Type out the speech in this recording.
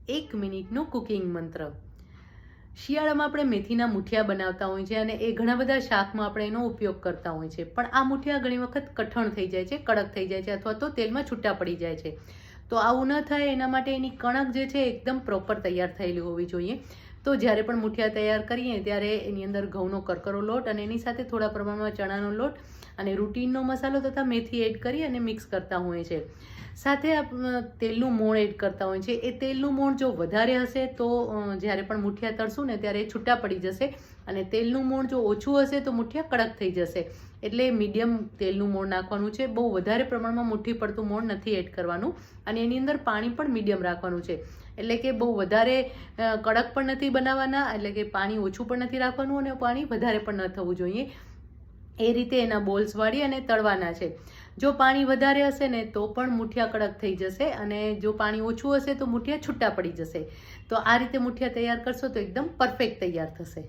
1 મિનિટનો કુકિંગ મંત્ર। શિયાળામાં આપણે મેથીના મુઠિયા બનાવતા હોય છે અને એ ઘણા બધા શાકમાં આપણે એનો ઉપયોગ કરતા હોય છે, પણ આ મુઠિયા ઘણી વખત કઠણ થઈ જાય છે, કડક થઈ જાય છે અથવા તો તેલમાં છૂટા પડી જાય છે। તો આવું ન થાય એના માટે એની કણક જે છે એકદમ પ્રોપર તૈયાર થયેલી હોવી જોઈએ। તો જ્યારે પણ મુઠિયા તૈયાર કરીએ ત્યારે એની અંદર ઘઉંનો કરકરો લોટ અને એની સાથે થોડા પ્રમાણમાં ચણાનો લોટ અને રૂટીનનો મસાલો તથા મેથી એડ કરી અને મિક્સ કરતા હોય છે। સાથે તેલનું મોણ એડ કરતા હોય છે। એ તેલનું મોણ જો વધારે હશે તો જ્યારે પણ મુઠિયા તળશું ને ત્યારે છૂટા પડી જશે, અને તેલનું મોણ જો ઓછું હશે તો મુઠિયા કડક થઈ જશે। એટલે મીડિયમ તેલનું મોણ નાખવાનું છે, બહુ વધારે પ્રમાણમાં મુઠ્ઠી પડતું મોણ નથી એડ કરવાનું, અને એની અંદર પાણી પણ મીડિયમ રાખવાનું છે। એટલે કે બહુ વધારે કડક પણ નથી બનાવવાના, એટલે કે પાણી ઓછું પણ નથી રાખવાનું અને પાણી વધારે પણ ન થવું જોઈએ। એ રીતે એના બોલ્સ વાળી અને તળવાના છે। જો પાણી વધારે હશે ને તો પણ મુઠિયા કડક થઈ જશે, અને જો પાણી ઓછું હશે તો મુઠિયા છૂટા પડી જશે। તો આ રીતે મુઠિયા તૈયાર કરશો તો એકદમ પરફેક્ટ તૈયાર થશે।